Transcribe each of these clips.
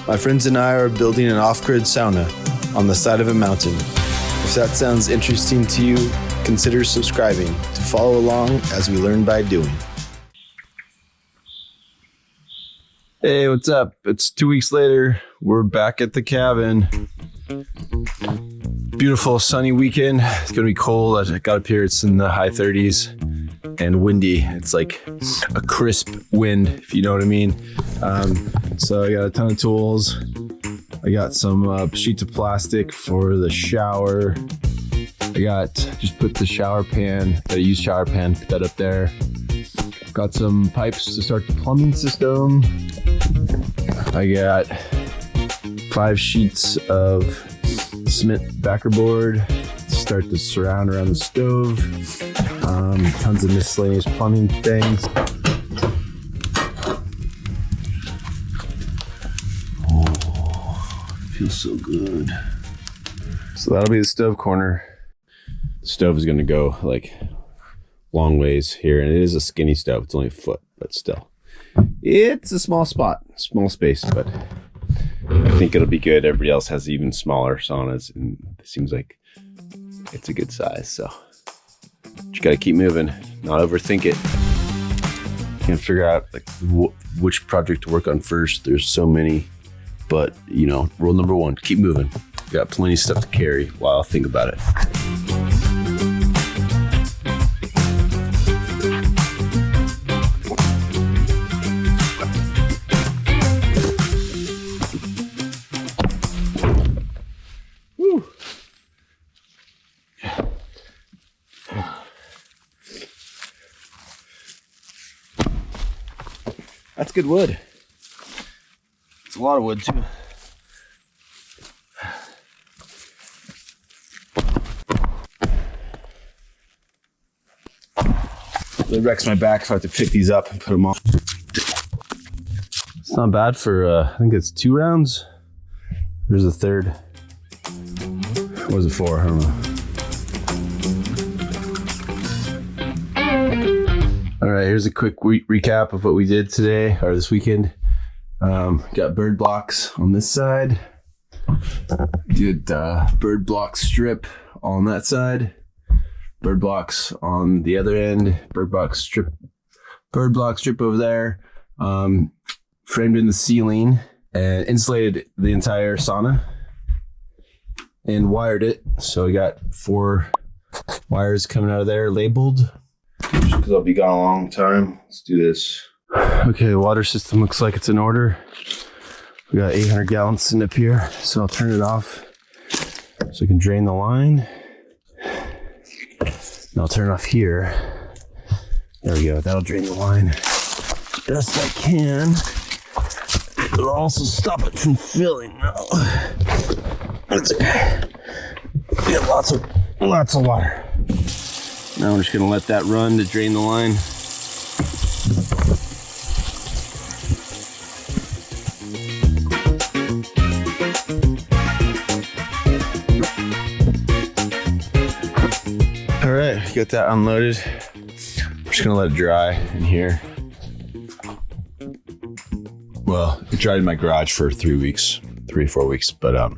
My friends and I are building an off-grid sauna on the side of a mountain. If that sounds interesting to you, consider subscribing to follow along as we learn by doing. Hey, what's up? It's 2 weeks later. We're back at the cabin. Beautiful sunny weekend. It's gonna be cold. I got up here, it's in the high 30s and windy. It's like a crisp wind, if you know what I mean. So I got a ton of tools. I got some sheets of plastic for the shower. Just put the shower pan, got a used shower pan, put that up there. Got some pipes to start the plumbing system. I got 5 sheets of cement backer board to start the surround around the stove. Tons of miscellaneous plumbing things. Oh, feels so good. So that'll be the stove corner. The stove is gonna go like long ways here, and it is a skinny stove. It's only a foot, but still. It's a small spot, small space, but I think it'll be good. Everybody else has even smaller saunas, and it seems like it's a good size, so you gotta keep moving, not overthink it. Can't figure out like which project to work on first. There's so many, but you know, rule number 1, keep moving. You got plenty of stuff to carry while I think about it. That's good wood. It's a lot of wood too. It wrecks my back if I have to pick these up and put them on. It's not bad for, I think it's 2 rounds. There's a third. Or was it 4? I don't know. All right, here's a quick recap of what we did today or this weekend. Got bird blocks on this side. Did bird block strip on that side. Bird blocks on the other end. Bird block strip over there. Framed in the ceiling and insulated the entire sauna and wired it. So we got 4 wires coming out of there labeled. Because I'll be gone a long time. Let's do this. Okay, the water system looks like it's in order. We got 800 gallons sitting up here, so I'll turn it off so I can drain the line. And I'll turn it off here. There we go, that'll drain the line best I can. It'll also stop it from filling. That's okay. We got lots of water. Now I'm just gonna let that run to drain the line. All right, got that unloaded. I'm just gonna let it dry in here. Well, it dried in my garage for 3 or 4 weeks, but I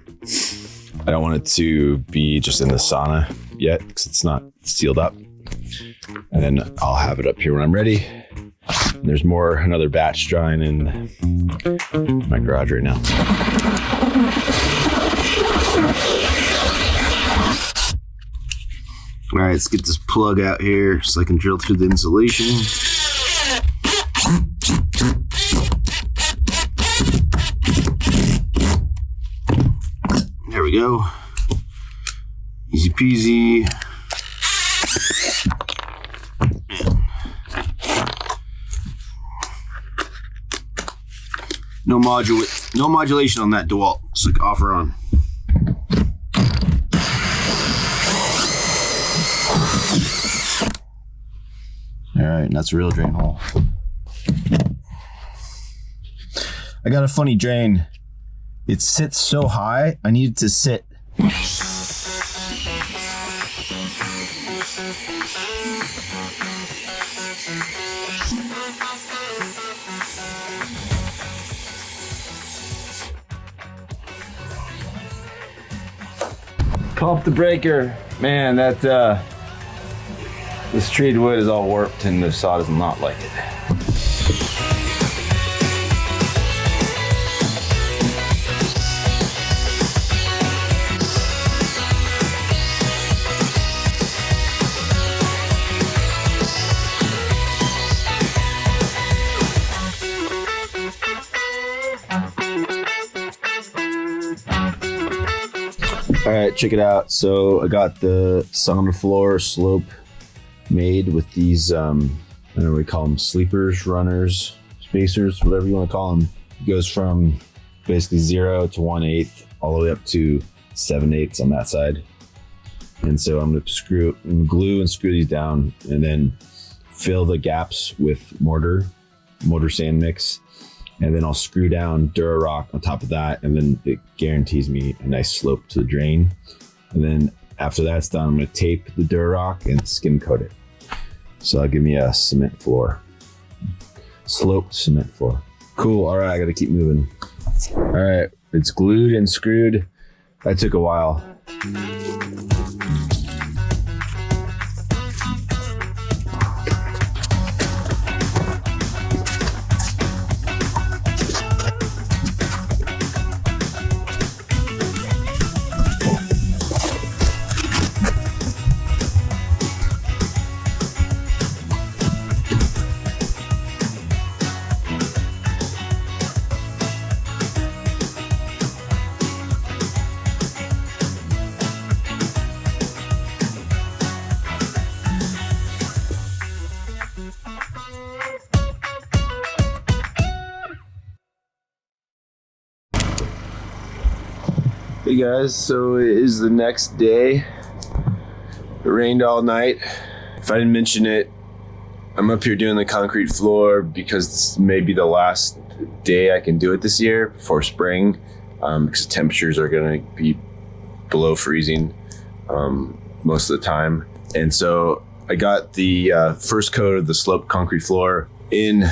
don't want it to be just in the sauna yet because it's not sealed up. And then I'll have it up here when I'm ready. And there's another batch drying in my garage right now. All right, let's get this plug out here so I can drill through the insulation. There we go. Easy peasy. No modulation on that DeWalt. It's like off or on. All right, and that's a real drain hole. I got a funny drain. It sits so high, I need it to sit. Pump the breaker. Man, that this treated wood is all warped and the saw does not like it. All right, check it out. So I got the sauna floor slope made with these, I don't know what we call them, sleepers, runners, spacers, whatever you want to call them. It goes from basically 0 to 1/8 all the way up to 7/8 on that side. And so I'm going to glue and screw these down and then fill the gaps with mortar sand mix. And then I'll screw down Durarock on top of that, and then it guarantees me a nice slope to the drain. And then after that's done, I'm gonna tape the Durarock and skim coat it. So that'll give me a cement floor, sloped cement floor. Cool, all right, I gotta keep moving. All right, it's glued and screwed. That took a while. Hey guys, so it is the next day. It rained all night. If I didn't mention it, I'm up here doing the concrete floor because this may be the last day I can do it this year before spring, because temperatures are gonna be below freezing most of the time. And so I got the first coat of the sloped concrete floor in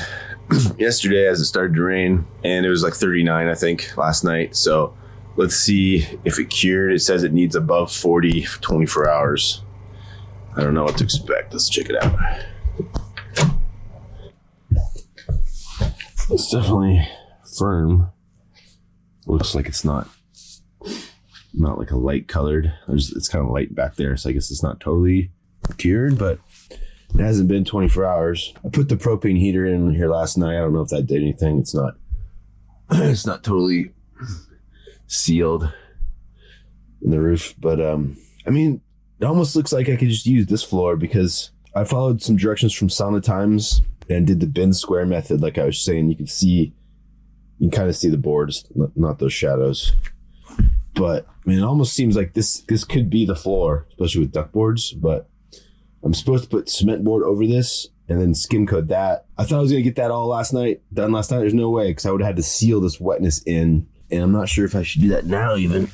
yesterday as it started to rain, and it was like 39, I think, last night. So let's see if it cured. It says it needs above 40 for 24 hours. I don't know what to expect. Let's check it out. It's definitely firm. Looks like it's not like a light colored. It's kind of light back there, so I guess it's not totally cured, but it hasn't been 24 hours. I put the propane heater in here last night. I don't know if that did anything. It's not totally sealed in the roof, but I mean, it almost looks like I could just use this floor because I followed some directions from Sauna Times and did the bin square method. Like I was saying, you can kind of see the boards, not those shadows. But I mean, it almost seems like this could be the floor, especially with duck boards. But I'm supposed to put cement board over this and then skim coat that. I thought I was gonna get that all done last night. There's no way, because I would have had to seal this wetness in. And I'm not sure if I should do that now even.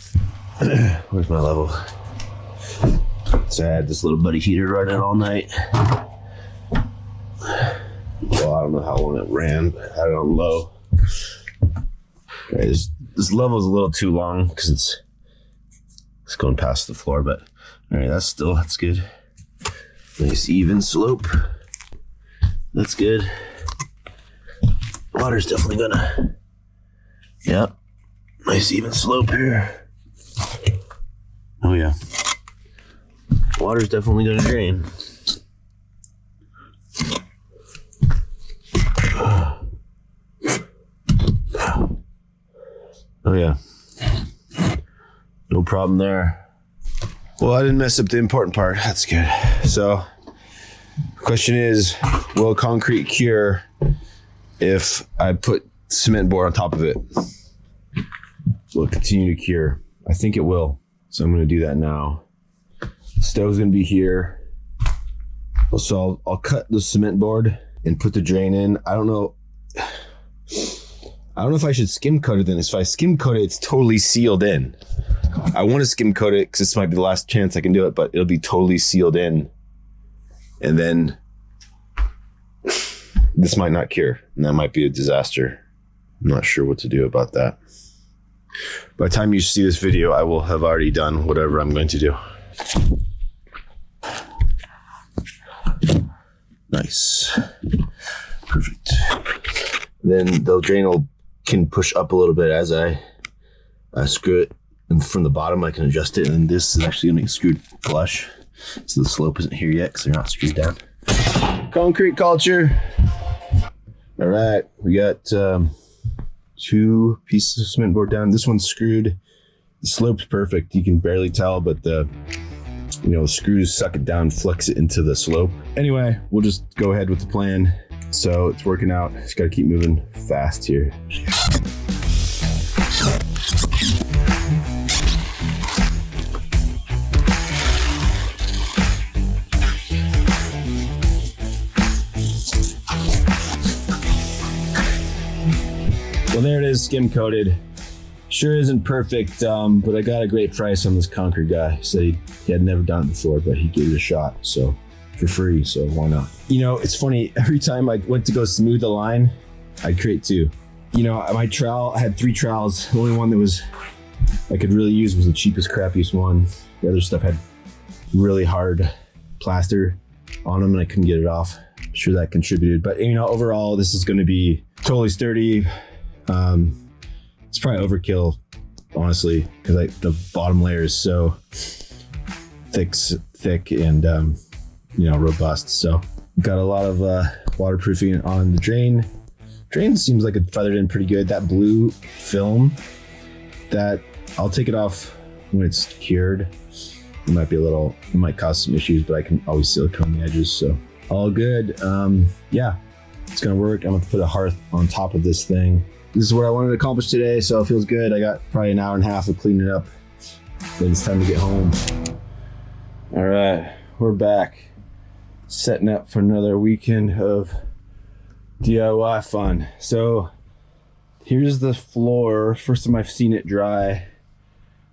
Where's my level? So I had this little buddy heater running all night. Well, I don't know how long it ran, but I had it on low. Okay, this level is a little too long because it's going past the floor, but all right, that's good. Nice even slope. That's good. Water's definitely gonna, yep. Nice even slope here. Oh yeah. Water's definitely gonna drain. Oh yeah. No problem there. Well, I didn't mess up the important part. That's good. So, the question is, will concrete cure if I put cement board on top of it? Will it continue to cure? I think it will. So I'm going to do that now. The stove's going to be here. So I'll cut the cement board and put the drain in. I don't know if I should skim coat it then. If I skim coat it, it's totally sealed in. I want to skim coat it because this might be the last chance I can do it, but it'll be totally sealed in. And then this might not cure, and that might be a disaster. I'm not sure what to do about that. By the time you see this video, I will have already done whatever I'm going to do. Nice. Perfect. Then the drain can push up a little bit as I screw it. And from the bottom, I can adjust it. And this is actually going to get screwed flush. So the slope isn't here yet because they're not screwed down. Concrete culture. All right. We got 2 pieces of cement board down. This one's screwed. The slope's perfect. You can barely tell, but the screws suck it down, flex it into the slope. Anyway, we'll just go ahead with the plan. So it's working out. Just got to keep moving fast here. Well, there it is, skim coated. Sure isn't perfect, but I got a great price on this concrete guy. He said he had never done it before, but he gave it a shot, so for free, so why not? It's funny, every time I went to go smooth the line, I'd create 2. My trowel, I had 3 trowels. The only one that I could really use was the cheapest, crappiest one. The other stuff had really hard plaster on them and I couldn't get it off. I'm sure that contributed, but overall, this is gonna be totally sturdy. It's probably overkill, honestly, because the bottom layer is so thick and robust. So got a lot of waterproofing on the drain. Drain seems like it feathered in pretty good. That blue film, that I'll take it off when it's cured. It might cause some issues, but I can always silicone the edges. So all good. Yeah, it's gonna work. I'm gonna put a hearth on top of this thing. This is what I wanted to accomplish today, so it feels good. I got probably an hour and a half of cleaning it up. Then it's time to get home. All right, we're back. Setting up for another weekend of DIY fun. So here's the floor. First time I've seen it dry. I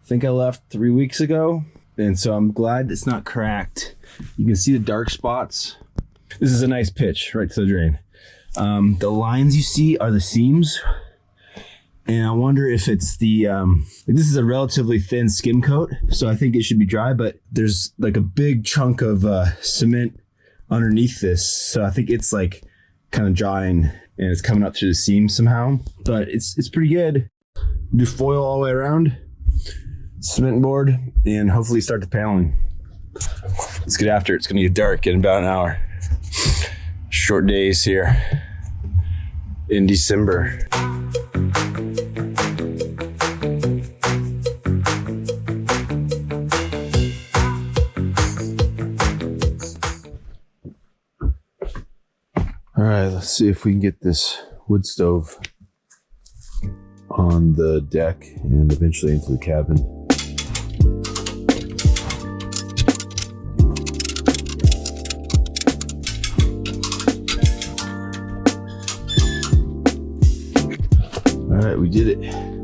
think I left 3 weeks ago. And so I'm glad it's not cracked. You can see the dark spots. This is a nice pitch right to the drain. The lines you see are the seams. And I wonder if it's this is a relatively thin skim coat, so I think it should be dry, but there's like a big chunk of cement underneath this. So I think it's like kind of drying and it's coming up through the seam somehow, but it's pretty good. Do foil all the way around, cement board, and hopefully start the paneling. Let's get after it. It's gonna get dark in about an hour. Short days here in December. All right, let's see if we can get this wood stove on the deck and eventually into the cabin. All right, we did it.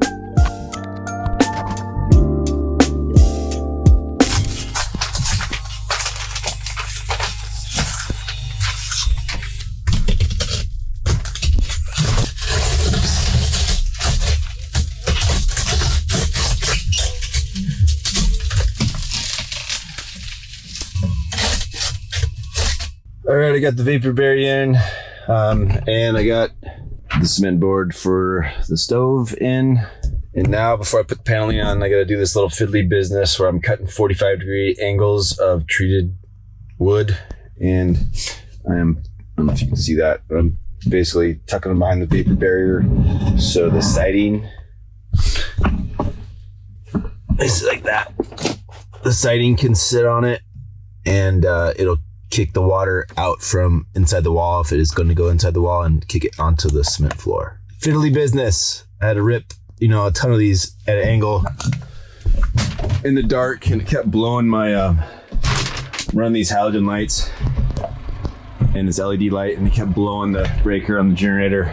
All right, I got the vapor barrier in, and I got the cement board for the stove in. And now before I put the paneling on, I got to do this little fiddly business where I'm cutting 45-degree angles of treated wood. And I don't know if you can see that, but I'm basically tucking them behind the vapor barrier. So the siding is like that. The siding can sit on it and it'll kick the water out from inside the wall if it is going to go inside the wall and kick it onto the cement floor. Fiddly business. I had to rip, a ton of these at an angle in the dark, and it kept blowing my running these halogen lights and this LED light, and it kept blowing the breaker on the generator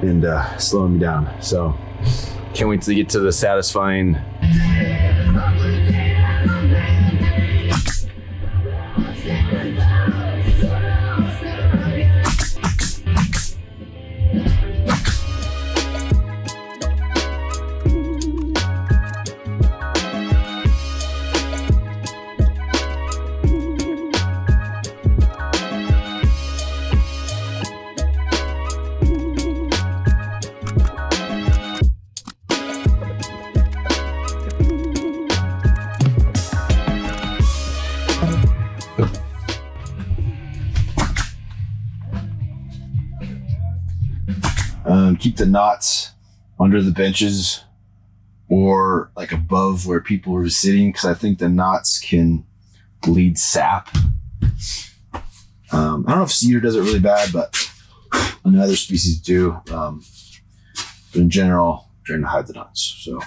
and slowing me down. So can't wait to get to the satisfying Keep the knots under the benches or like above where people were sitting, because I think the knots can bleed sap. I don't know if cedar does it really bad, but I know other species do. But in general, I'm trying to hide the knots. So,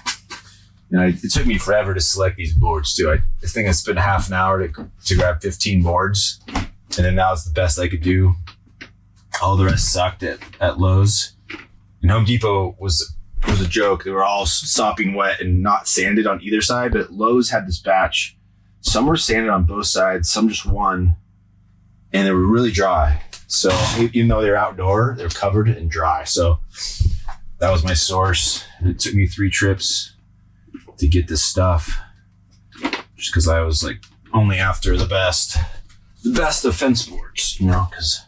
it took me forever to select these boards too. I think I spent half an hour to grab 15 boards, and then that was the best I could do. All the rest sucked at Lowe's. And Home Depot was a joke. They were all sopping wet and not sanded on either side, but Lowe's had this batch. Some were sanded on both sides, some just one, and they were really dry. So even though they were outdoor, they were covered and dry. So that was my source. And it took me 3 trips to get this stuff, just because I was like only after the best of fence boards, because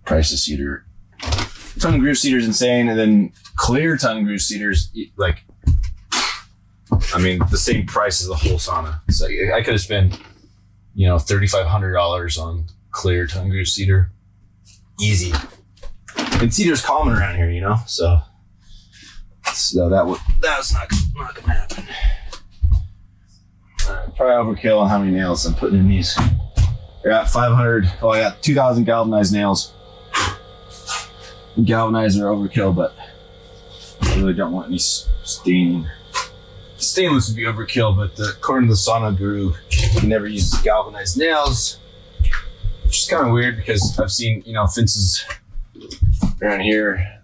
price of cedar, tongue groove cedar is insane, and then clear tongue groove cedars, like, I mean, the same price as the whole sauna. So I could have spent, $3,500 on clear tongue groove cedar, easy. And cedar's common around here, so that's not gonna happen. Probably overkill on how many nails I'm putting in these. I got 500. Oh, I got 2,000 galvanized nails. Galvanized are overkill, but I really don't want any staining. Stainless would be overkill, but according to the sauna guru, he never uses galvanized nails, which is kind of weird because I've seen, fences around here,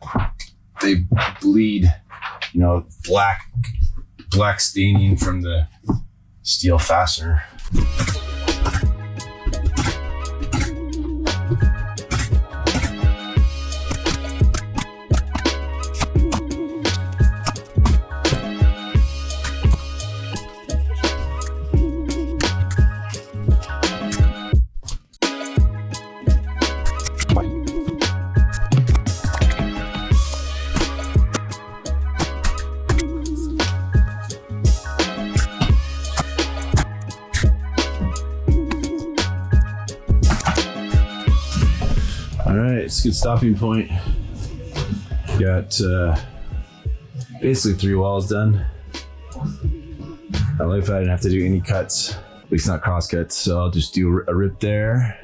they bleed, black staining from the steel fastener. All right, it's a good stopping point. Got basically 3 walls done. I like that I didn't have to do any cuts, at least not cross cuts. So I'll just do a rip there,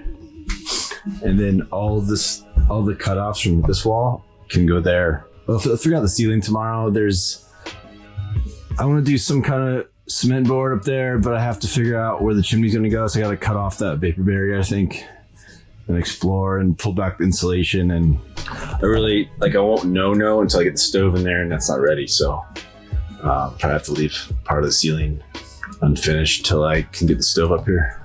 and then all the cutoffs from this wall can go there. I'll figure out the ceiling tomorrow. I want to do some kind of cement board up there, but I have to figure out where the chimney's going to go. So I got to cut off that vapor barrier, I think, and explore and pull back the insulation. And I won't know until I get the stove in there, and that's not ready. So probably have to leave part of the ceiling unfinished till I can get the stove up here.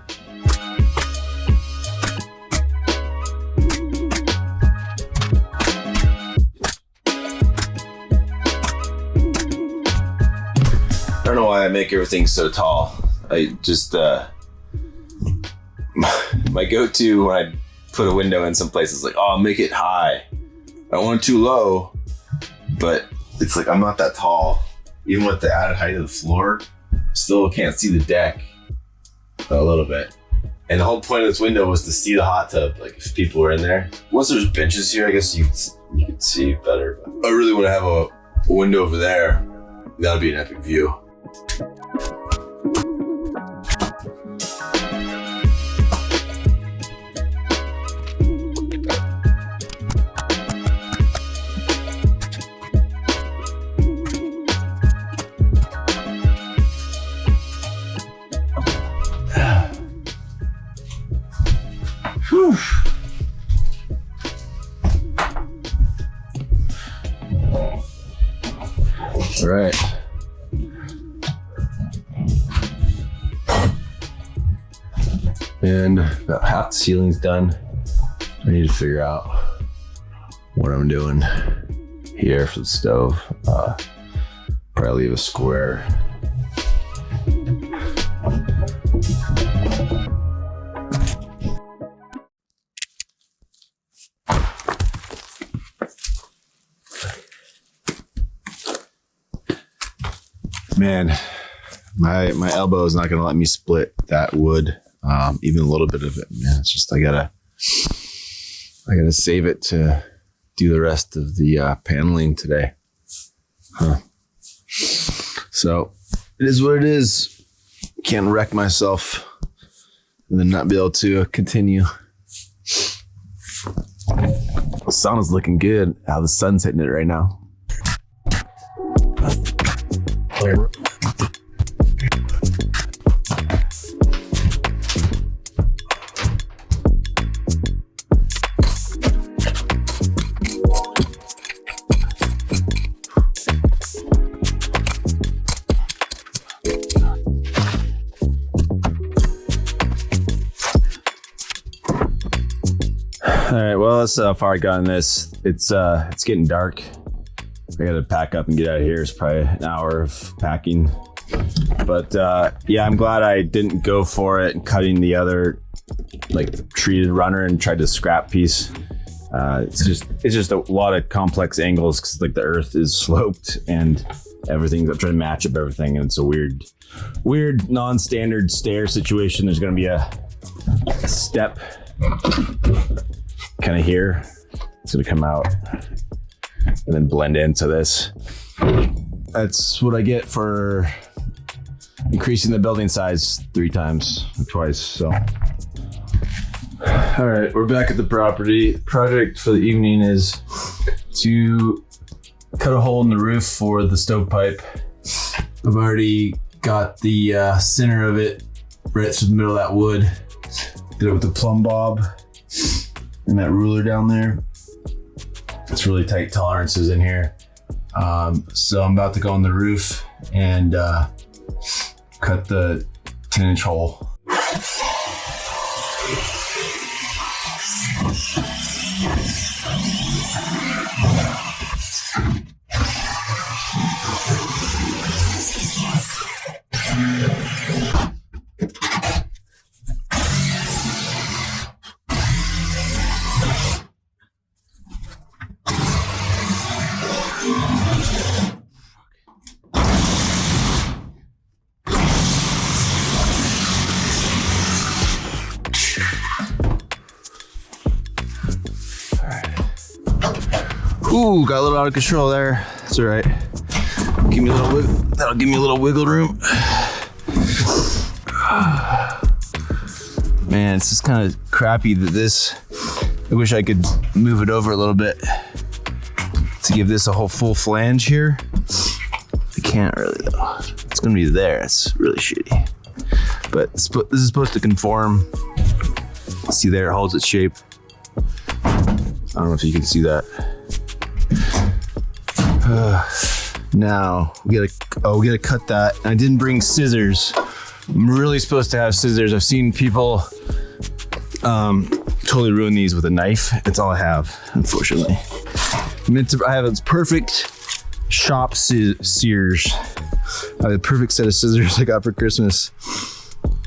I don't know why I make everything so tall. I just my go-to when I put a window in some places, like, I'll make it high. I don't want it too low, but it's like I'm not that tall. Even with the added height of the floor, still can't see the deck a little bit. And the whole point of this window was to see the hot tub, like if people were in there. Once there's benches here, I guess you could see better. But I really want to have a window over there. That'll be an epic view. Whew. All right. And about half the ceiling's done. I need to figure out what I'm doing here for the stove. Probably leave a square. Man, my elbow is not going to let me split that wood, even a little bit of it. Man, it's just I gotta save it to do the rest of the paneling today. So it is what it is. Can't wreck myself and then not be able to continue. The sauna's looking good. How the sun's hitting it right now. All right, well, that's how far I got in this. It's getting dark. I gotta pack up and get out of here. It's probably an hour of packing. But yeah, I'm glad I didn't go for it and cutting the other like treated runner and tried to scrap piece. It's just a lot of complex angles because like the earth is sloped and everything. I'm trying to match up everything, and it's a weird non-standard stair situation. There's gonna be a step kind of here. It's gonna come out and then blend into this. That's what I get for increasing the building size 3 times or twice. So all right, we're back at the property. Project for the evening is to cut a hole in the roof for the stovepipe. I've already got the center of it right through the middle of that wood. Did it with the plumb bob and that ruler down there. It's really tight tolerances in here. So I'm about to go on the roof and cut the 10-inch hole. Ooh, got a little out of control there. That's all right. Give me a little wiggle. That'll give me a little wiggle room. Man, it's just kind of crappy that this, I wish I could move it over a little bit to give this a whole full flange here. I can't really though. It's gonna be there. It's really shitty. But this is supposed to conform. See there, it holds its shape. I don't know if you can see that. Now we gotta cut that. I didn't bring scissors. I'm really supposed to have scissors. I've seen people totally ruin these with a knife. That's all I have, unfortunately. I have its perfect shop shears. I have a perfect set of scissors I got for Christmas,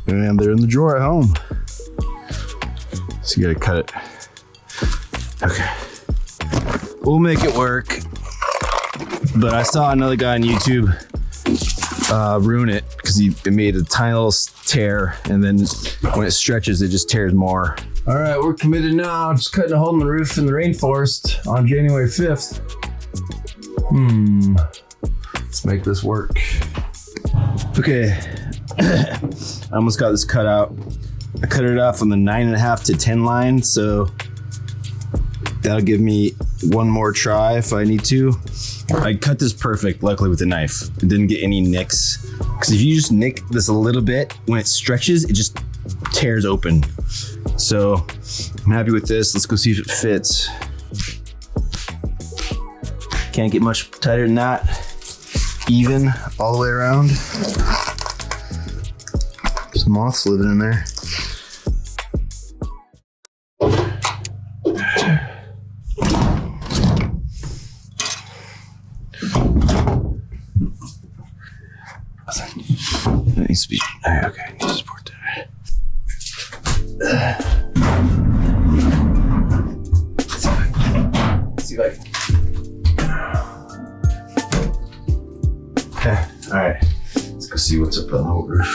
and they're in the drawer at home. So you gotta cut it. Okay, we'll make it work. But I saw another guy on YouTube ruin it because it made a tiny little tear, and then when it stretches, it just tears more. All right, we're committed now. Just cutting a hole in the roof in the rainforest on January 5th. Let's make this work. Okay, I almost got this cut out. I cut it off on the 9.5 to 10 line, so that'll give me one more try if I need to. I cut this perfect, luckily with a knife. It didn't get any nicks. Because if you just nick this a little bit, when it stretches, it just tears open. So I'm happy with this. Let's go see if it fits. Can't get much tighter than that. Even all the way around. There's moths living in there. That needs to be okay. Need to support that. See if I can. Okay. All right. Let's go see what's up on the roof.